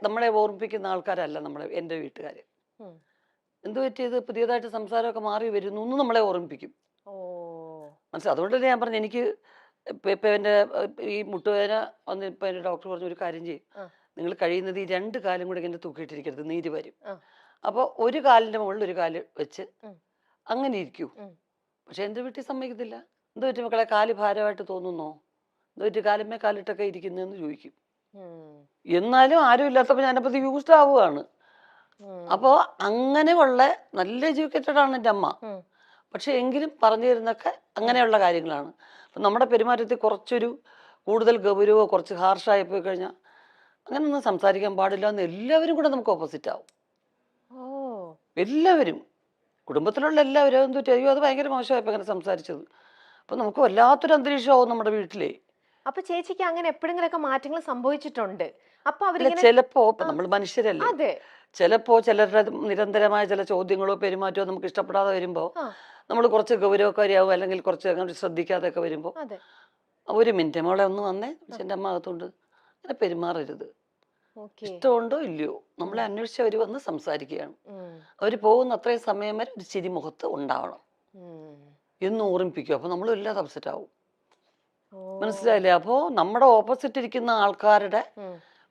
നമ്മളെ ഓർമ്മിപ്പിക്കുന്ന ആൾക്കാരല്ല എൻ്റെ വീട്ടുകാർ. എന്ത് പറ്റിയത്, പുതിയതായിട്ട് സംസാരമൊക്കെ മാറി വരുന്നു എന്ന് നമ്മളെ ഓർമ്മിപ്പിക്കും. മനസ്സിലായി. അതുകൊണ്ട് തന്നെ ഞാൻ പറഞ്ഞു, എനിക്ക് ഇപ്പം എൻ്റെ ഈ മുട്ടുവേദന വന്ന് ഇപ്പം എൻ്റെ ഡോക്ടർ പറഞ്ഞു, ഒരു കാര്യം ചെയ്യും, നിങ്ങൾ കഴിയുന്നത് ഈ 2 കാലും കൂടെ ഇങ്ങനെ തൂക്കിയിട്ടിരിക്കരുത്, നീര് വരും. അപ്പോൾ ഒരു കാലിൻ്റെ മുകളിൽ ഒരു കാല് വെച്ച് അങ്ങനെ ഇരിക്കൂ. പക്ഷെ എൻ്റെ വീട്ടിൽ സമ്മതിക്കത്തില്ല. എന്ത് പറ്റും മക്കളെ, കാല് ഭാരമായിട്ട് തോന്നുന്നോ, എന്ത് പറ്റും കാലുമേ കാലിട്ടൊക്കെ ഇരിക്കുന്നതെന്ന് ചോദിക്കും. എന്നാലും ആരും ഇല്ലാത്തപ്പോൾ ഞാനപ്പോൾ യൂസ്ഡ് ആവുകയാണ്. അപ്പോൾ അങ്ങനെയുള്ള നല്ല എഡ്യൂക്കേറ്റഡ് ആണ് എൻ്റെ അമ്മ. പക്ഷെ എങ്കിലും പറഞ്ഞു തരുന്നൊക്കെ അങ്ങനെയുള്ള കാര്യങ്ങളാണ്. അപ്പം നമ്മുടെ പെരുമാറ്റത്തിൽ കുറച്ചൊരു കൂടുതൽ ഗൗരവമോ കുറച്ച് ഹാർഷായി പോയി കഴിഞ്ഞാൽ അങ്ങനെയൊന്നും സംസാരിക്കാൻ പാടില്ല എന്ന് എല്ലാവരും കൂടെ നമുക്ക് ഓപ്പോസിറ്റ് ആവും. എല്ലാവരും, കുടുംബത്തിലുള്ള എല്ലാവരും എന്ത് പറ്റി, അയ്യോ അത് ഭയങ്കര മോശമായപ്പോൾ അങ്ങനെ സംസാരിച്ചത്. അപ്പം നമുക്ക് വല്ലാത്തൊരു അന്തരീക്ഷമാവും നമ്മുടെ വീട്ടിലെ. അപ്പൊ ചേച്ചിക്ക് അങ്ങനെ എപ്പോഴെങ്കിലൊക്കെ മാറ്റങ്ങൾ സംഭവിച്ചിട്ടുണ്ട്? അപ്പൊ ചിലപ്പോ നമ്മൾ മനുഷ്യരല്ലേ, ചിലപ്പോ ചിലരുടെ നിരന്തരമായ ചില ചോദ്യങ്ങളോ പെരുമാറ്റമോ നമുക്ക് ഇഷ്ടപ്പെടാതെ വരുമ്പോ നമ്മൾ കുറച്ച് ഗൗരവക്കാരിയാവും, അല്ലെങ്കിൽ കുറച്ച് അങ്ങനെ ശ്രദ്ധിക്കാതെയൊക്കെ വരുമ്പോ, 1 മിനിറ്റ് മോളെ ഒന്ന് വന്നേ, എൻ്റെ അമ്മ അകത്തുണ്ട്, അങ്ങനെ പെരുമാറരുത്. ഇഷ്ടമുണ്ടോ ഇല്ലയോ, നമ്മളെ അന്വേഷിച്ച് അവർ വന്ന് സംസാരിക്കുകയാണ്. അവർ പോകുന്ന അത്രയും സമയം വരെ ഒരു ചിരി മുഖത്ത് ഉണ്ടാവണം എന്ന് ഓർമ്മിപ്പിക്കും. അപ്പൊ നമ്മൾ വല്ലാതെ അപ്സെറ്റ് ആവും. മനസ്സിലായില്ലേ? അപ്പോ നമ്മുടെ ഓപ്പോസിറ്റ് ഇരിക്കുന്ന ആൾക്കാരുടെ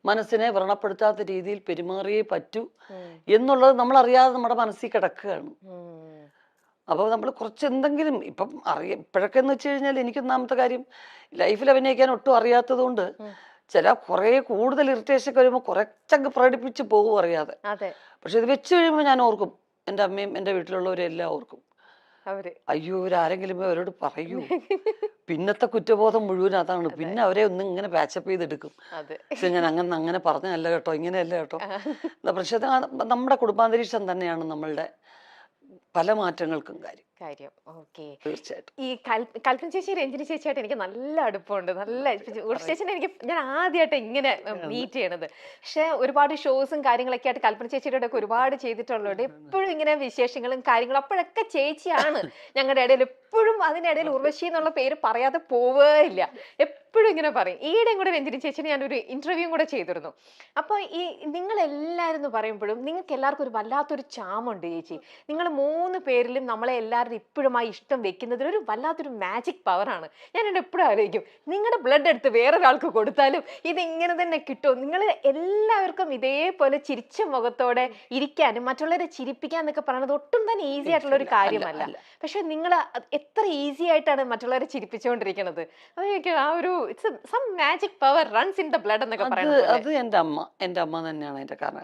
മനസ്സിനെ വ്രണപ്പെടുത്താത്ത രീതിയിൽ പെരുമാറിയേ പറ്റൂ എന്നുള്ളത് നമ്മൾ അറിയാതെ നമ്മുടെ മനസ്സിൽ കിടക്കുകയാണ്. അപ്പോൾ നമ്മൾ കുറച്ച് എന്തെങ്കിലും ഇപ്പം ഇപ്പോഴൊക്കെ എന്ന് വെച്ച് കഴിഞ്ഞാൽ, എനിക്ക് ഒന്നാമത്തെ കാര്യം ലൈഫിൽ അഭിനയിക്കാൻ ഒട്ടും അറിയാത്തത് കൊണ്ട് ചില കുറേ കൂടുതൽ ഇറിറ്റേഷൻ ഒക്കെ വരുമ്പോൾ കുറച്ചങ്ങ് പ്രകടിപ്പിച്ച് പോകും അറിയാതെ. പക്ഷെ ഇത് വെച്ച് കഴിയുമ്പോൾ ഞാൻ ഓർക്കും, എൻ്റെ അമ്മയും എൻ്റെ വീട്ടിലുള്ളവരെല്ലാം ഓർക്കും, അയ്യോ ഇവരാരെങ്കിലും അവരോട് പറയൂ. പിന്നത്തെ കുറ്റബോധം മുഴുവൻ അതാണ്. പിന്നെ അവരെ ഒന്നും ഇങ്ങനെ പാച്ചപ്പ് ചെയ്തെടുക്കും. പക്ഷെ ഞാൻ അങ്ങനെ പറഞ്ഞല്ല കേട്ടോ, ഇങ്ങനെയല്ല കേട്ടോ. പക്ഷെ നമ്മുടെ കുടുംബാന്തരീക്ഷം തന്നെയാണ് നമ്മളുടെ പല മാറ്റങ്ങൾക്കും കാര്യം. തീർച്ചയായിട്ടും. ഈ കൽപ്പന ചേച്ചി രഞ്ജിനി ചേച്ചിയായിട്ട് എനിക്ക് നല്ല അടുപ്പമുണ്ട്. ചേച്ചിനെ ഞാൻ ആദ്യമായിട്ട് ഇങ്ങനെ മീറ്റ് ചെയ്യണത്. പക്ഷെ ഒരുപാട് ഷോസും കാര്യങ്ങളൊക്കെ ആയിട്ട് കൽപ്പന ചേച്ചിയുടെ ഒക്കെ ഒരുപാട് ചെയ്തിട്ടുള്ളതുകൊണ്ട് എപ്പോഴും ഇങ്ങനെ വിശേഷങ്ങളും കാര്യങ്ങളും അപ്പോഴൊക്കെ ചേച്ചിയാണ് ഞങ്ങളുടെ ഇടയിൽ എപ്പോഴും. അതിനിടയിൽ ഉർവശി എന്നുള്ള പേര് പറയാതെ പോവേയില്ല, എപ്പോഴും ഇങ്ങനെ പറയും. ഈയിടെയും കൂടെ രഞ്ജിനി ചേച്ചിനെ ഞാനൊരു ഇന്റർവ്യൂ കൂടെ ചെയ്തിരുന്നു. അപ്പൊ ഈ നിങ്ങൾ എല്ലാവരും എന്ന് പറയുമ്പോഴും നിങ്ങൾക്ക് എല്ലാവർക്കും ഒരു വല്ലാത്തൊരു ചാമുണ്ട് ചേച്ചി. നിങ്ങൾ 3 പേരിലും നമ്മളെ എല്ലാവരും ഇപ്പോഴും ആ ഇഷ്ടം വെക്കുന്നതിൽ ഒരു വല്ലാത്തൊരു മാജിക് പവറാണ്. ഞാൻ എന്നെ എപ്പോഴും ആലോചിക്കും, നിങ്ങളുടെ ബ്ലഡ് എടുത്ത് വേറൊരാൾക്ക് കൊടുത്താലും ഇതിങ്ങനെ തന്നെ കിട്ടും. നിങ്ങൾ എല്ലാവർക്കും ഇതേപോലെ ചിരിച്ച മുഖത്തോടെ ഇരിക്കാനും മറ്റുള്ളവരെ ചിരിപ്പിക്കാന്നൊക്കെ പറയുന്നത് ഒട്ടും തന്നെ ഈസി ആയിട്ടുള്ള ഒരു കാര്യമല്ല. പക്ഷെ നിങ്ങൾ എത്ര ഈസി ആയിട്ടാണ് മറ്റുള്ളവരെ ചിരിപ്പിച്ചുകൊണ്ടിരിക്കുന്നത്. അതൊക്കെ ആ ഒരു some magic power runs in the blood എന്നൊക്കെ പറയുന്നത്. അത് എൻ്റെ അമ്മ തന്നെയാണ് അതിന്റെ കാരണം.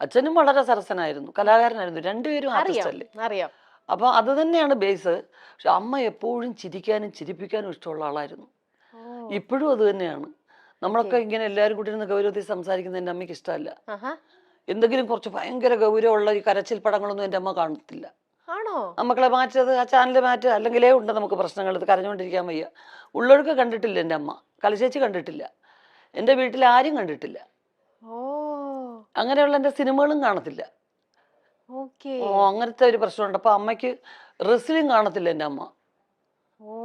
അച്ഛനും വളരെ സരസനായിരുന്നു, കലാകാരനായിരുന്നു, രണ്ടുപേരും ആർട്ടിസ്റ്റ് അല്ലേ. അറിയാം. അപ്പൊ അത് തന്നെയാണ് ബേസ്. പക്ഷെ അമ്മ എപ്പോഴും ചിരിക്കാനും ചിരിപ്പിക്കാനും ഇഷ്ടമുള്ള ആളായിരുന്നു. ഇപ്പോഴും അത് തന്നെയാണ്. നമ്മളൊക്കെ ഇങ്ങനെ എല്ലാവരും കൂടി ഇരുന്ന് ഗൗരവത്തിൽ സംസാരിക്കുന്നത് എൻ്റെ അമ്മയ്ക്ക് ഇഷ്ടമല്ല. എന്തെങ്കിലും കുറച്ച് ഭയങ്കര ഗൗരവമുള്ള ഈ കരച്ചിൽ പടങ്ങളൊന്നും എൻ്റെ അമ്മ കാണത്തില്ല. മക്കളെ മാറ്റത്, ആ ചാനൽ മാറ്റുക, അല്ലെങ്കിലേ ഉണ്ട് നമുക്ക് പ്രശ്നങ്ങൾ, ഇത് കരഞ്ഞുകൊണ്ടിരിക്കാൻ വയ്യ. ഉള്ളൊഴുക്ക് കണ്ടിട്ടില്ല എൻ്റെ അമ്മ, കലശേച്ചി കണ്ടിട്ടില്ല, എൻ്റെ വീട്ടിൽ ആരും കണ്ടിട്ടില്ല. അങ്ങനെയുള്ള എൻ്റെ സിനിമകളും കാണത്തില്ല. അങ്ങനത്തെ ഒരു പ്രശ്നമുണ്ട്. അപ്പൊ അമ്മയ്ക്ക് റെസ്ലിംഗ് കാണത്തില്ല എൻ്റെ അമ്മ.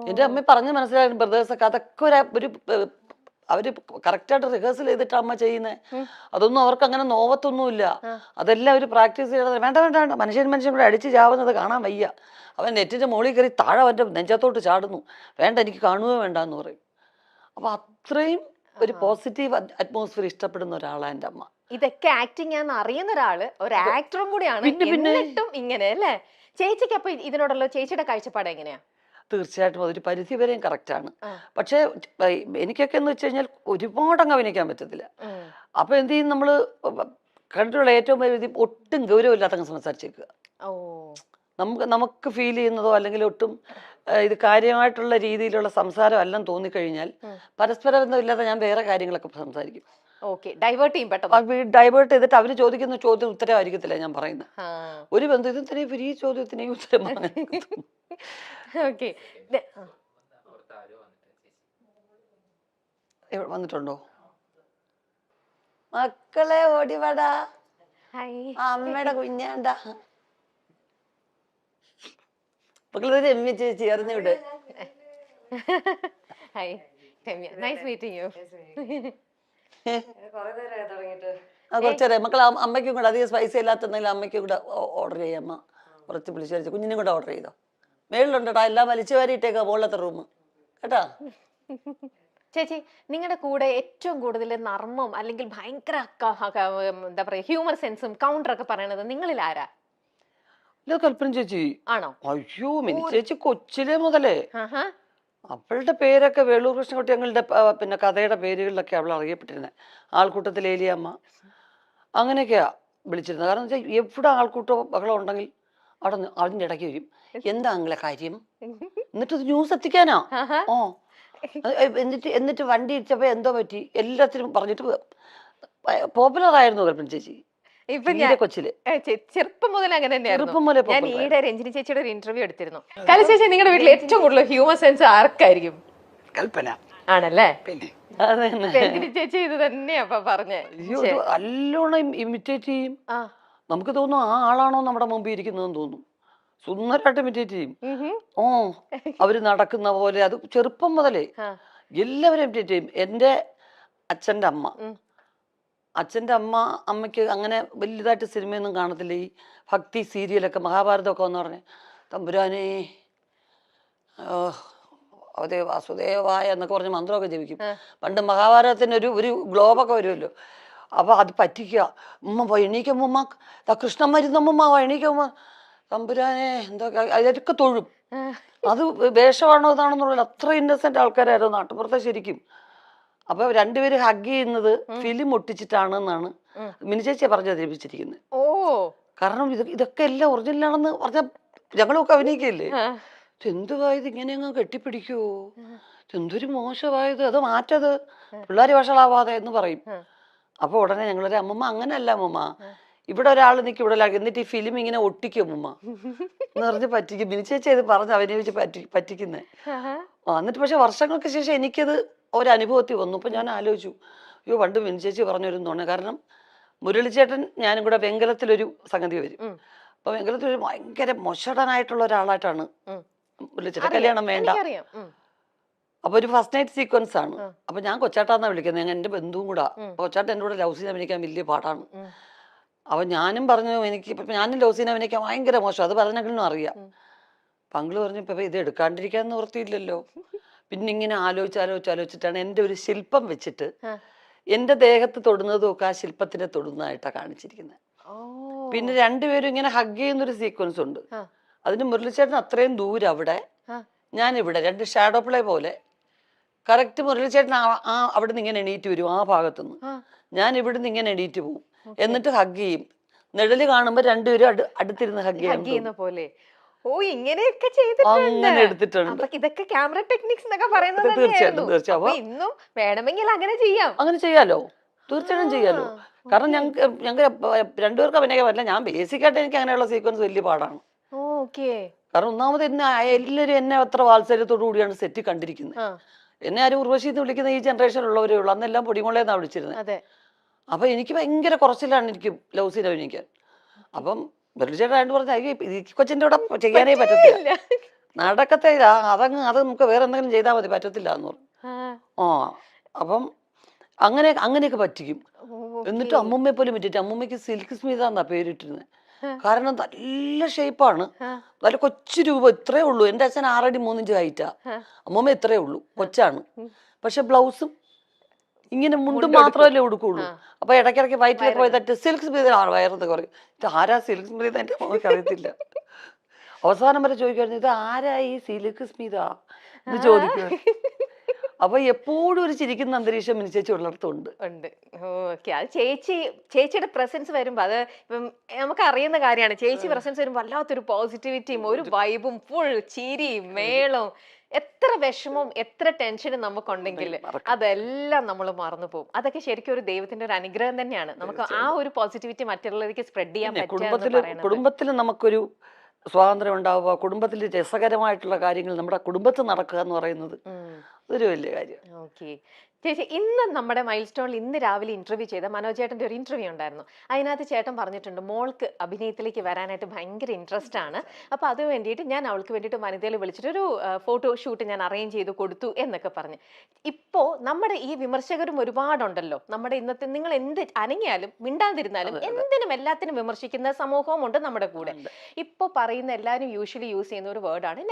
എൻ്റെ അമ്മ പറഞ്ഞ് മനസ്സിലായിരുന്നു, ബ്രദേഴ്സൊക്കെ അതൊക്കെ ഒരു അവര് കറക്റ്റായിട്ട് റിഹേഴ്സൽ ചെയ്തിട്ട് അമ്മ ചെയ്യുന്നത്. അതൊന്നും അവർക്ക് അങ്ങനെ നോവത്തൊന്നുമില്ല. അതെല്ലാം അവർ പ്രാക്ടീസ് ചെയ്യണത്. വേണ്ട മനുഷ്യൻ കൂടെ അടിച്ച് ചാവുന്നത് കാണാൻ വയ്യ, അവൻ നെറ്റിന്റെ മുകളിൽ കയറി താഴെ അവൻ്റെ നെഞ്ചത്തോട്ട് ചാടുന്നു, വേണ്ട എനിക്ക് കാണുകയോ വേണ്ട എന്ന് പറയും. അപ്പൊ അത്രയും ഒരു പോസിറ്റീവ് അറ്റ്മോസ്ഫിയർ ഇഷ്ടപ്പെടുന്ന ഒരാളാണ് എൻ്റെ അമ്മ. ഇതൊക്കെ ആക്ടിങ് ആണെന്ന് അറിയുന്ന ഒരാള്, ഒരു ആക്ടറും കൂടിയാണ്. എന്നിട്ടും ഇങ്ങനെ അല്ലേ? ചേച്ചിക്ക് അപ്പൊ ഇതിനോടുള്ള ചേച്ചിയുടെ കാഴ്ചപ്പാട് എങ്ങനെയാ? തീർച്ചയായിട്ടും അതൊരു പരിധി വരെയും കറക്റ്റാണ്. പക്ഷെ എനിക്കൊക്കെ എന്ന് വെച്ച് കഴിഞ്ഞാൽ ഒരുപാട് അങ്ങ് അഭിനയിക്കാൻ പറ്റത്തില്ല. അപ്പൊ എന്ത് ചെയ്യും, നമ്മള് കണ്ടിട്ടുള്ള ഏറ്റവും പരിധി ഒട്ടും ഗൗരവമില്ലാത്ത അങ്ങ് സംസാരിച്ചേക്കുക. നമുക്ക് ഫീൽ ചെയ്യുന്നതോ അല്ലെങ്കിൽ ഒട്ടും ഇത് കാര്യമായിട്ടുള്ള രീതിയിലുള്ള സംസാരം എല്ലാം തോന്നിക്കഴിഞ്ഞാൽ പരസ്പര ബന്ധമില്ലാതെ ഞാൻ വേറെ കാര്യങ്ങളൊക്കെ സംസാരിക്കും. ഡൈവേർട്ട് ചെയ്തിട്ട് അവര് ചോദിക്കുന്ന ചോദ്യം ഉത്തരവായിരിക്കത്തില്ല ഞാൻ പറയുന്നത്. ഒരു ബന്ധത്തിന് ഈ ചോദ്യത്തിന് ഉത്തരം വന്നിട്ടുണ്ടോ? മക്കളെ ഓടിവാടാ, അമ്മയുടെ കുഞ്ഞാണ്ടാ. മക്കളെ രമ്യ ചേച്ചി അറിഞ്ഞു വിട്. Hi, Ramya. Nice meeting you. കുറച്ചേരം മക്കൾ അമ്മയ്ക്കും കൂടെ അധികം സ്പൈസി ഇല്ലാത്തെന്തെങ്കിലും അമ്മയ്ക്കും കൂടെ ഓർഡർ ചെയ്യാം. അമ്മ കുറച്ച് വിളിച്ചു വരച്ച് കുഞ്ഞിനും കൂടെ ഓർഡർ ചെയ്തോ. മേളിലുണ്ടോടാ, എല്ലാം വലിച്ചു വാരിയിട്ടേക്കാ മുകളിലത്തെ റൂം കേട്ടാ. ചേച്ചി, നിങ്ങളുടെ കൂടെ ഏറ്റവും കൂടുതൽ നർമ്മം അല്ലെങ്കിൽ ഭയങ്കര എന്താ പറയാ ഹ്യൂമർ സെൻസും കൗണ്ടറൊക്കെ പറയണത് നിങ്ങളിൽ ആരാ? കൽപ്പന ചേച്ചി ആണോ? അയ്യോ, മിനി ചേച്ചി കൊച്ചിലെ മുതലേ അവളുടെ പേരൊക്കെ വേളൂർ കൃഷ്ണൻകുട്ടി ഞങ്ങളുടെ പിന്നെ കഥയുടെ പേരുകളിലൊക്കെ അവൾ അറിയപ്പെട്ടിരുന്നത്. ആൾക്കൂട്ടത്തിൽ ഏലിയമ്മ അങ്ങനെയൊക്കെയാ വിളിച്ചിരുന്നത്. കാരണം വെച്ചാൽ എവിടെ ആൾക്കൂട്ടോ ബഹളം ഉണ്ടെങ്കിൽ അവിടെ അതിൻ്റെ ഇടയ്ക്ക് വരും. എന്താ നിങ്ങളെ കാര്യം, എന്നിട്ട് ന്യൂസ് എത്തിക്കാനാ. എന്നിട്ട് വണ്ടി ഇടിച്ചപ്പോ എന്തോ പറ്റി എല്ലാത്തിനും പറഞ്ഞിട്ട് പോപ്പുലർ ആയിരുന്നു കൽപ്പന ചേച്ചി. ഇപ്പൊ കൊച്ചില് ചെറുപ്പം മുതൽ അങ്ങനെ തന്നെയായിരുന്നു. ഞാൻ ഈയിടെ രഞ്ജിനി ചേച്ചിയുടെ ഒരു ഇന്റർവ്യൂ എടുത്തിരുന്നു. കല ചേച്ചി, നിങ്ങളുടെ വീട്ടിൽ ഏറ്റവും കൂടുതൽ ഹ്യൂമർ സെൻസ് ആർക്കായിരിക്കും? കൽപ്പന ആണല്ലേ? രഞ്ജിനി ചേച്ചി ഇത് തന്നെയാ പറഞ്ഞേ. നല്ലോണം ഇമിറ്റേറ്റ് ചെയ്യും. നമുക്ക് തോന്നും ആ ആളാണോ നമ്മുടെ മുമ്പിൽ ഇരിക്കുന്നതെന്ന് തോന്നും. സുന്ദരമായിട്ട് ഇമിറ്റേറ്റ് ചെയ്യും. അവര് നടക്കുന്ന പോലെ. അത് ചെറുപ്പം മുതലേ എല്ലാവരും ഇമിറ്റേറ്റ് ചെയ്യും. എൻ്റെ അച്ഛൻ്റെ അമ്മയ്ക്ക് അങ്ങനെ വലുതായിട്ട് സിനിമയൊന്നും കാണത്തില്ല. ഈ ഭക്തി സീരിയലൊക്കെ മഹാഭാരതമൊക്കെ എന്ന് പറഞ്ഞ് തമ്പുരാനേ അതേ വാസുദേവായ എന്നൊക്കെ പറഞ്ഞ് മന്ത്രമൊക്കെ ജപിക്കും. പണ്ട് മഹാഭാരതത്തിന് ഒരു ഗ്ലോബൊക്കെ വരുമല്ലോ. അപ്പൊ അത് പറ്റിക്കുക. ഉമ്മ എണീക്കുമ്മ കൃഷ്ണൻ മരുന്നമ്മ എണീക്കുമ്മ തമ്പുരാനെ എന്തൊക്കെ അതിലൊക്കെ തൊഴും. അത് വേഷമാണോ ഇതാണെന്നുള്ള അത്ര ഇന്നസെന്റ് ആൾക്കാരായിരുന്നു നാട്ടുപുറത്തെ ശരിക്കും. അപ്പൊ രണ്ടുപേര് ഹഗ് ചെയ്യുന്നത് ഫിലിം ഒട്ടിച്ചിട്ടാണ് എന്നാണ് മിനി ചേച്ചിയെ പറഞ്ഞു അവതരിപ്പിച്ചിരിക്കുന്നത്. കാരണം ഇതൊക്കെ എല്ലാം ഒറിജിനലാണെന്ന് പറഞ്ഞ ഞങ്ങളൊക്കെ അഭിനയിക്കല്ലേ. എന്തുവായത് ഇങ്ങനെ അങ്ങ് കെട്ടിപ്പിടിക്കുവോ, എന്തൊരു മോശമായത്, അത് മാറ്റത് പിള്ളേര് വഷളാവാതെ എന്ന് പറയും. അപ്പൊ ഉടനെ ഞങ്ങളൊരു അമ്മമ്മ അങ്ങനെയല്ല അമ്മമ്മ, ഇവിടെ ഒരാൾ നിൽക്കും ഇവിടെ എന്നിട്ട് ഈ ഫിലിം ഇങ്ങനെ ഒട്ടിക്കും അമ്മമ്മ എന്ന് പറഞ്ഞ് പറ്റിക്കും. മിനി ചേച്ചി ഇത് പറഞ്ഞ് അഭിനയിച്ച് പറ്റിക്കുന്നേ. എന്നിട്ട് പക്ഷെ വർഷങ്ങൾക്ക് ശേഷം എനിക്കത് ഒരനുഭവത്തിൽ വന്നു. അപ്പൊ ഞാൻ ആലോചിച്ചു, അയ്യോ പണ്ട് മിനി ചേച്ചി പറഞ്ഞിരുന്നോണേ. കാരണം മുരളിച്ചേട്ടൻ ഞാനും കൂടെ വെങ്കലത്തിലൊരു സംഗതി വരും. അപ്പൊ വെങ്കലത്തിലൊരു ഭയങ്കര മൊശടനായിട്ടുള്ള ഒരാളായിട്ടാണ് മുരളിച്ചേട്ടൻ. കല്യാണം വേണ്ട. അപ്പൊ ഒരു ഫസ്റ്റ് നൈറ്റ് സീക്വൻസ് ആണ്. അപ്പൊ ഞാൻ കൊച്ചാട്ടാന്നാ വിളിക്കുന്നത്, ഞാൻ എന്റെ ബന്ധുവും കൂടാ. കൊച്ചാട്ടൻ എൻ്റെ കൂടെ ലവ് സീൻ അഭിനയിക്കാൻ വലിയ പാടാണ്. അപ്പൊ ഞാനും പറഞ്ഞു ഞാനും ലവ് സീൻ അഭിനയിക്കാൻ ഭയങ്കര മോശം, അത് പറഞ്ഞെങ്കിലും അറിയാം. പങ്കള് പറഞ്ഞു ഇപ്പൊ ഇത് എടുക്കാണ്ടിരിക്കാൻ നിവൃത്തിയില്ലല്ലോ. പിന്നെ ഇങ്ങനെ ആലോചിച്ചിട്ടാണ് എൻ്റെ ഒരു ശില്പം വെച്ചിട്ട് എൻ്റെ ദേഹത്ത് തൊടുന്നതും ഒക്കെ ആ ശില്പത്തിനെ തൊടുന്നതായിട്ടാണ് കാണിച്ചിരിക്കുന്നത്. പിന്നെ രണ്ടുപേരും ഇങ്ങനെ ഹഗ് ചെയ്യുന്നൊരു സീക്വൻസ് ഉണ്ട്. അതിന് മുരളിച്ചേട്ടൻ അത്രയും ദൂരം അവിടെ, ഞാനിവിടെ, രണ്ട് ഷാഡോ പ്ലേ പോലെ. കറക്റ്റ് മുരളിച്ചേട്ടൻ അവിടെ നിന്ന് ഇങ്ങനെ എണീറ്റ് വരും ആ ഭാഗത്തുനിന്ന്, ഞാൻ ഇവിടുന്ന് ഇങ്ങനെ എണീറ്റ് പോവും. എന്നിട്ട് ഹഗ് ചെയ്യും. നിഴല് കാണുമ്പോ രണ്ടുപേരും അടുത്തിരുന്ന് ഹഗ് ചെയ്യുന്ന പോലെ. ഇങ്ങനെയൊക്കെ എടുത്തിട്ടുണ്ട്. ഇതൊക്കെ ക്യാമറ ടെക്നിക്സ് എന്നൊക്കെ പറയുന്നത്. തീർച്ചയായിട്ടും ഇന്നും വേണമെങ്കിൽ അങ്ങനെ ചെയ്യാം. അങ്ങനെ ചെയ്യാലോ, തീർച്ചയായിട്ടും ചെയ്യാലോ. കാരണം ഞങ്ങൾക്ക് രണ്ടുപേർക്ക് അഭിനയിക്കാൻ പറ്റില്ല. ഞാൻ ബേസിക്കായിട്ട് എനിക്ക് അങ്ങനെയുള്ള സീക്വൻസ് വലിയ പാടാണ്. കാരണം ഒന്നാമത് എല്ലാവരും എന്നെ അത്ര വാത്സല്യത്തോടു കൂടിയാണ് സെറ്റ് കണ്ടിരിക്കുന്നത്. എന്നെ ആരും ഉർവശി എന്ന് വിളിക്കുന്ന ഈ ജനറേഷനിലുള്ളവരേ ഉള്ളൂ. അന്നെല്ലാം പൊടിമുളയെന്നാണ് വിളിച്ചിരുന്നത്. അപ്പൊ എനിക്ക് ഭയങ്കര കുറച്ചിലാണ് എനിക്ക് ലവ് സീൻ അഭിനയിക്കാൻ. അപ്പം വെറുചേട്ടായിട്ട് പറഞ്ഞ ഈ കൊച്ചിന്റെ കൂടെ ചെയ്യാനേ പറ്റത്തില്ല, നടക്കത്തെ അത് നമുക്ക് വേറെ എന്തെങ്കിലും ചെയ്താൽ മതി, പറ്റത്തില്ല എന്ന് പറഞ്ഞു. അപ്പം അങ്ങനെയൊക്കെ പറ്റിക്കും. എന്നിട്ട് അമ്മൂമ്മയെ പോലും പറ്റിയിട്ട് അമ്മൂമ്മയ്ക്ക് സിൽക്ക് സ്മിത എന്നാ പേരിട്ടിരുന്നത്. കാരണം നല്ല ഷേപ്പാണ്, നല്ല കൊച്ചു രൂപം, ഇത്രേ ഉള്ളൂ. എൻ്റെ അച്ഛൻ 6 അടി 3 ഇഞ്ച് ഹൈറ്റാ, അമ്മൂമ്മ ഇത്രേ ഉള്ളൂ, കൊച്ചാണ്. പക്ഷെ ബ്ലൗസും ഇങ്ങനെ മുണ്ടും മാത്രമല്ലേ ഉടുക്കുള്ളൂ. അപ്പൊ ഇടയ്ക്കിടയ്ക്ക് വയറ്റിൽ പോയി തട്ട് സിൽക്ക് സ്മിത വയറെന്ന് പറയും. ഇത് ആരാ സിൽക്ക് സ്മിത, എൻ്റെ അമ്മയ്ക്ക് അറിയത്തില്ല. അവസാനം വരെ ചോദിക്കുമായിരുന്നു, ഇത് ആരാ ഈ സിൽക്ക് സ്മിത എന്ന് ചോദിക്കുക. അപ്പൊ എപ്പോഴും ഒരു ചിരിക്കുന്ന അന്തരീക്ഷം മിനി ചേച്ചി ഉള്ളിടത്തുണ്ട്. ചേച്ചിയുടെ പ്രസൻസ് വരുമ്പോ അത് ഇപ്പം നമുക്ക് അറിയുന്ന കാര്യമാണ്. ചേച്ചി പ്രസൻസ് വരുമ്പോ വല്ലാത്തൊരു പോസിറ്റിവിറ്റിയും ഒരു വൈബും ഫുൾ ചിരിയും മേളവും. എത്ര വിഷമവും എത്ര ടെൻഷനും നമുക്കുണ്ടെങ്കിൽ അതെല്ലാം നമ്മൾ മറന്നു പോകും. അതൊക്കെ ശരിക്കും ഒരു ദൈവത്തിന്റെ ഒരു അനുഗ്രഹം തന്നെയാണ്. നമുക്ക് ആ ഒരു പോസിറ്റിവിറ്റി മറ്റുള്ളവർക്ക് സ്പ്രെഡ് ചെയ്യാൻ പറ്റും. കുടുംബത്തിൽ നമുക്കൊരു സ്വാതന്ത്ര്യം ഉണ്ടാവുക, കുടുംബത്തിൽ രസകരമായിട്ടുള്ള കാര്യങ്ങൾ നമ്മുടെ കുടുംബത്തിൽ നടക്കുക എന്ന് പറയുന്നത് ഒരു വലിയ കാര്യം. ചേച്ചി ഇന്ന് നമ്മുടെ മൈൽ സ്റ്റോണിൽ ഇന്ന് രാവിലെ ഇന്റർവ്യൂ ചെയ്ത മനോജ് ചേട്ടന്റെ ഒരു ഇന്റർവ്യൂ ഉണ്ടായിരുന്നു. അതിനകത്ത് ചേട്ടൻ പറഞ്ഞിട്ടുണ്ട് മോൾക്ക് അഭിനയത്തിലേക്ക് വരാനായിട്ട് ഭയങ്കര ഇൻട്രസ്റ്റ് ആണ്. അപ്പൊ അത് വേണ്ടിയിട്ട് ഞാൻ അവൾക്ക് വേണ്ടിയിട്ട് വനിതയിൽ വിളിച്ചിട്ട് ഒരു ഫോട്ടോ ഷൂട്ട് ഞാൻ അറേഞ്ച് ചെയ്ത് കൊടുത്തു എന്നൊക്കെ പറഞ്ഞ്. ഇപ്പോ നമ്മുടെ ഈ വിമർശകരും ഒരുപാടുണ്ടല്ലോ. നമ്മുടെ ഇന്നത്തെ നിങ്ങൾ എന്ത് അനങ്ങിയാലും മിണ്ടാതിരുന്നാലും എന്തിനും എല്ലാത്തിനും വിമർശിക്കുന്ന സമൂഹവും ഉണ്ട് നമ്മുടെ കൂടെ. ഇപ്പൊ പറയുന്ന എല്ലാവരും യൂഷ്വലി യൂസ് ചെയ്യുന്ന ഒരു വേർഡാണ്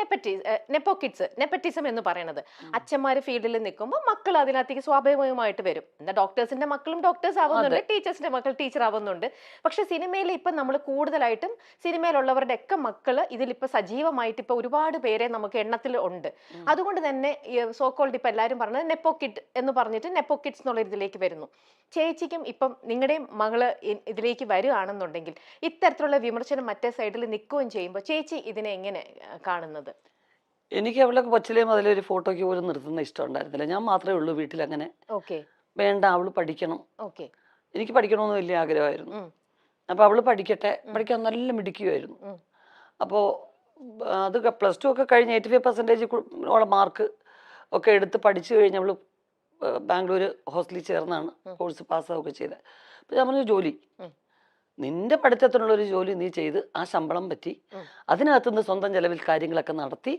നെപ്പോക്കിഡ്സം എന്ന് പറയുന്നത്. അച്ഛന്മാര് ഫീൽഡിൽ നിൽക്കുമ്പോൾ മക്കൾ അതിനകത്തേക്ക് സ്വാഭാവികമായിട്ട് വരും. എന്താ ഡോക്ടേഴ്സിന്റെ മക്കളും ഡോക്ടേഴ്സ് ആവുന്നുണ്ട്, ടീച്ചേഴ്സിന്റെ മക്കൾ ടീച്ചർ ആവുന്നുണ്ട്. പക്ഷെ സിനിമയിൽ ഇപ്പൊ നമ്മൾ കൂടുതലായിട്ടും സിനിമയിലുള്ളവരുടെ ഒക്കെ മക്കള് ഇതിലിപ്പോ സജീവമായിട്ട് ഇപ്പൊ ഒരുപാട് പേരെ നമുക്ക് എണ്ണത്തിൽ ഉണ്ട്. അതുകൊണ്ട് തന്നെ സോക്കോൾഡ് ഇപ്പൊ എല്ലാവരും പറഞ്ഞത് നെപ്പോ കിഡ് എന്ന് പറഞ്ഞിട്ട് നെപ്പോ കിഡ്സ് എന്നുള്ള ഇതിലേക്ക് വരുന്നു. ചേച്ചിക്കും ഇപ്പം നിങ്ങളുടെയും മകള് ഇതിലേക്ക് വരികയാണെന്നുണ്ടെങ്കിൽ ഇത്തരത്തിലുള്ള വിമർശനം മറ്റേ സൈഡിൽ നിൽക്കുകയും ചെയ്യുമ്പോൾ ചേച്ചി ഇതിനെ എങ്ങനെ കാണുന്നത്? എനിക്ക് അവളൊക്കെ കൊച്ചിലേ മുതലേ ഒരു ഫോട്ടോയ്ക്ക് പോലും നിർത്തുന്ന ഇഷ്ടം ഉണ്ടായിരുന്നില്ല. ഞാൻ മാത്രമേ ഉള്ളൂ വീട്ടിൽ അങ്ങനെ വേണ്ട അവള് പഠിക്കണം, എനിക്ക് പഠിക്കണമെന്ന് വലിയ ആഗ്രഹമായിരുന്നു. അപ്പൊ അവള് പഠിക്കാൻ നല്ല മിടുക്കിയായിരുന്നു. അപ്പോൾ അത് +2 ഒക്കെ കഴിഞ്ഞ് 85% മാർക്ക് ഒക്കെ എടുത്ത് പഠിച്ചു കഴിഞ്ഞ് അവള് ബാംഗ്ലൂർ ഹോസ്റ്റലിൽ ചേർന്നാണ് കോഴ്സ് പാസ്സാവുകയൊക്കെ ചെയ്തത്. അപ്പൊ ഞാൻ പറഞ്ഞു ജോലി, നിന്റെ പഠിത്തത്തിനുള്ളൊരു ജോലി നീ ചെയ്ത് ആ ശമ്പളം പറ്റി അതിനകത്തുനിന്ന് സ്വന്തം ചെലവിൽ കാര്യങ്ങളൊക്കെ നടത്തി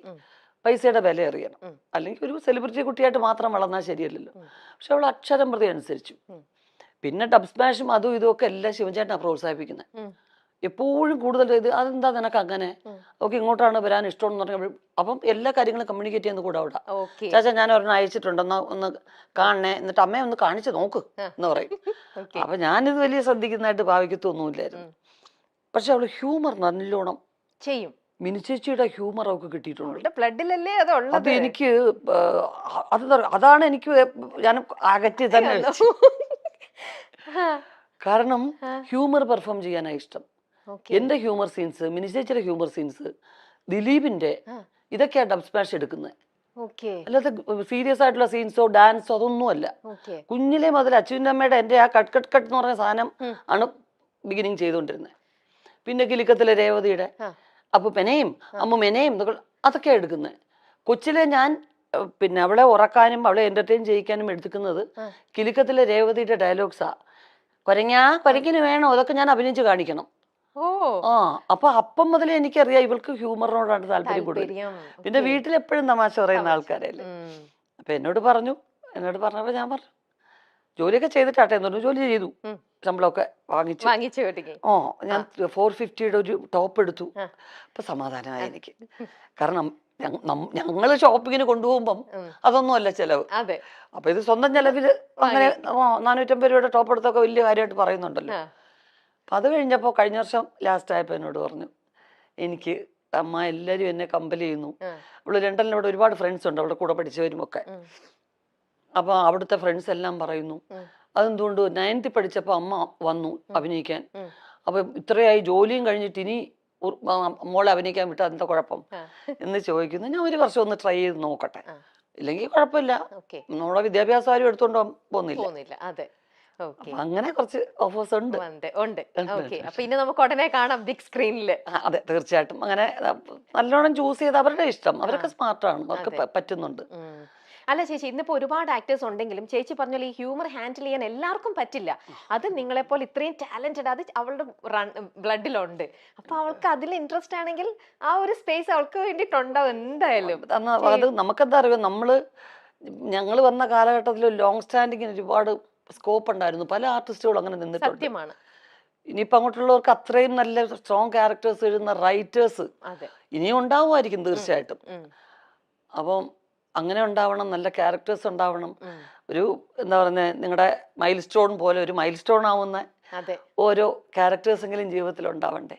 പൈസയുടെ വില അറിയണം. അല്ലെങ്കിൽ ഒരു സെലിബ്രിറ്റി കുട്ടിയായിട്ട് മാത്രം വളർന്നാൽ ശരിയല്ലല്ലോ. പക്ഷെ അവൾ അക്ഷരം പ്രതി അനുസരിച്ചു. പിന്നെ ഡബ് സ്മാഷും അതും ഇതും ഒക്കെ എല്ലാം ശിവൻചേട്ടനാണ് പ്രോത്സാഹിപ്പിക്കുന്നത്. എപ്പോഴും കൂടുതൽ ഇത് അതെന്താ നിനക്ക് അങ്ങനെ, ഓക്കെ ഇങ്ങോട്ടാണ് വരാൻ ഇഷ്ടം എന്ന് പറഞ്ഞാൽ അപ്പം എല്ലാ കാര്യങ്ങളും കമ്മ്യൂണിക്കേറ്റ് ചെയ്യുന്ന കൂടെ അവിടെ ചാച്ചാ ഞാൻ ഒരെണ്ണം അയച്ചിട്ടുണ്ട് ഒന്ന് കാണണേ, എന്നിട്ട് അമ്മയെ ഒന്ന് കാണിച്ച് നോക്ക് എന്ന് പറയും. അപ്പൊ ഞാനിത് വലിയ ശ്രദ്ധിക്കുന്നതായിട്ട് ഭാവിക്കത്തൊന്നുമില്ലായിരുന്നു. പക്ഷെ അവള് ഹ്യൂമർ നല്ലോണം ചെയ്യും. മിനിച്ചേച്ചിയുടെ ഹ്യൂമർ അവൾക്ക് കിട്ടിയിട്ടുണ്ട്. അത് എനിക്ക് അതാണ് എനിക്ക് ഞാൻ അകറ്റി തന്നെ കാരണം ഹ്യൂമർ പെർഫോം ചെയ്യാനായി ഇഷ്ടം. എന്റെ ഹ്യൂമർ സീൻസ്, മിനിച്ചേച്ചിയുടെ ഹ്യൂമർ സീൻസ്, ദിലീപിന്റെ ഇതൊക്കെയാ ഡബ് സ്മാഷ് എടുക്കുന്നത്. അല്ലാതെ സീരിയസ് ആയിട്ടുള്ള സീൻസോ ഡാൻസോ അതൊന്നും അല്ല. കുഞ്ഞിലെ മുതൽ അച്ഛൻ്റെ അമ്മയുടെ എന്റെ ആ കട്ട് കട്ട് കട്ട് എന്ന് പറഞ്ഞ സാധനം ആണ് ബിഗിനിങ് ചെയ്തുകൊണ്ടിരുന്നത്. പിന്നെ കിലുക്കത്തിലെ രേവതിയുടെ അപ്പുപ്പനെയും അമ്മുമെനെയും അതൊക്കെയാ എടുക്കുന്നത്. കൊച്ചിലെ ഞാൻ പിന്നെ അവളെ ഉറക്കാനും അവളെ എന്റർടൈൻ ചെയ്യിക്കാനും എടുക്കുന്നത് കിലുക്കത്തിലെ രേവതിയുടെ ഡയലോഗ്സാ. കൊരങ്ങിന് വേണോ അതൊക്കെ ഞാൻ അഭിനയിച്ച് കാണിക്കണം. അപ്പൊ അപ്പം മുതലേ എനിക്കറിയാം ഇവൾക്ക് ഹ്യൂമറിനോടാണ് താല്പര്യം കൂടുതൽ. പിന്നെ വീട്ടിലെപ്പോഴും തമാശ പറയുന്ന ആൾക്കാരല്ലേ. അപ്പൊ എന്നോട് പറഞ്ഞപ്പോ ഞാൻ പറഞ്ഞു ജോലിയൊക്കെ ചെയ്തിട്ടാട്ടെ എന്ന് പറഞ്ഞു. ജോലി ചെയ്തു, ശമ്പളമൊക്കെ വാങ്ങിച്ചു. ഞാൻ 450യുടെ ഒരു ടോപ്പ് എടുത്തു. അപ്പൊ സമാധാനമായി എനിക്ക്. കാരണം ഞങ്ങള് ഷോപ്പിങ്ങിന് കൊണ്ടുപോകുമ്പം അതൊന്നും അല്ല ചെലവ്. അപ്പൊ ഇത് സ്വന്തം ചെലവില് അങ്ങനെ 450 രൂപയുടെ ടോപ്പ് എടുത്തൊക്കെ വലിയ കാര്യമായിട്ട് പറയുന്നുണ്ടല്ലോ. അപ്പൊ അത് കഴിഞ്ഞപ്പോ കഴിഞ്ഞ വർഷം ലാസ്റ്റ് ആയപ്പോ എന്നോട് പറഞ്ഞു എനിക്ക് അമ്മ എല്ലാരും എന്നെ കമ്പൽ ചെയ്യുന്നു. അവള് ലണ്ടനിൽ ഇവിടെ ഒരുപാട് ഫ്രണ്ട്സ് ഉണ്ട്, അവളുടെ കൂടെ പഠിച്ചവരും ഒക്കെ. അപ്പൊ അവിടുത്തെ ഫ്രണ്ട്സ് എല്ലാം പറയുന്നു അതെന്തുകൊണ്ട് 9th പഠിച്ചപ്പോ അമ്മ വന്നു അഭിനയിക്കാൻ. അപ്പൊ ഇത്രയായി ജോലിയും കഴിഞ്ഞിട്ട് ഇനി മോളെ അഭിനയിക്കാൻ വിട്ടാ എന്താ കുഴപ്പം എന്ന് ചോദിക്കുന്നു. ഞാൻ ഒരു വർഷം ഒന്ന് ട്രൈ ചെയ്ത് നോക്കട്ടെ, ഇല്ലെങ്കിൽ കുഴപ്പമില്ല. നമ്മളെ വിദ്യാഭ്യാസം ആരും എടുത്തോണ്ട് പോകുന്നില്ല. അങ്ങനെ കുറച്ച് ഓഫേഴ്സ് ഉണ്ട്. പിന്നെ നമുക്ക് ഉടനെ കാണാം ബിഗ് സ്ക്രീനിൽ. അതെ തീർച്ചയായിട്ടും. അങ്ങനെ നല്ലോണം ചൂസ് ചെയ്ത് അവരുടെ ഇഷ്ടം, അവരൊക്കെ സ്മാർട്ടാണ്, അവർക്ക് പറ്റുന്നുണ്ട്. അല്ല ചേച്ചി, ഇന്നിപ്പോ ഒരുപാട് ആക്ടേഴ്സ് ഉണ്ടെങ്കിലും ചേച്ചി പറഞ്ഞാൽ ഈ ഹ്യൂമർ ഹാൻഡിൽ ചെയ്യാൻ എല്ലാവർക്കും പറ്റില്ല. അത് നിങ്ങളെപ്പോലെ ഇത്രയും ടാലന്റഡ് അത് അവളുടെ ബ്ലഡിലുണ്ട്. അപ്പൊ അവൾക്ക് അതിൽ ഇൻട്രസ്റ്റ് ആണെങ്കിൽ ആ ഒരു സ്പേസ് അവൾക്ക് വേണ്ടിയിട്ടുണ്ടാവും എന്തായാലും. അത് നമുക്കെന്താ അറിയാം, ഞങ്ങള് വന്ന കാലഘട്ടത്തിൽ ലോങ് സ്റ്റാൻഡിങ്ങിന് ഒരുപാട് സ്കോപ്പ് ഉണ്ടായിരുന്നു. പല ആർട്ടിസ്റ്റുകളും അങ്ങനെ നിന്നിട്ടുണ്ട്. സത്യമാണ്. ഇനിയിപ്പോ അങ്ങോട്ടുള്ളവർക്ക് അത്രയും നല്ല സ്ട്രോങ് ക്യാരക്ടേഴ്സ് എഴുതുന്ന റൈറ്റേഴ്സ് ഇനിയും ഉണ്ടാവുമായിരിക്കും തീർച്ചയായിട്ടും. അപ്പം അങ്ങനെ ഉണ്ടാവണം, നല്ല ക്യാരക്ടേഴ്സ് ഉണ്ടാവണം. ഒരു എന്താ പറയുന്നത്, നിങ്ങളുടെ മൈൽ സ്റ്റോൺ പോലെ ഒരു മൈൽ സ്റ്റോൺ ആവുന്ന ഓരോ ക്യാരക്ടേഴ്സ് എങ്കിലും ജീവിതത്തിൽ ഉണ്ടാവണ്ടേ.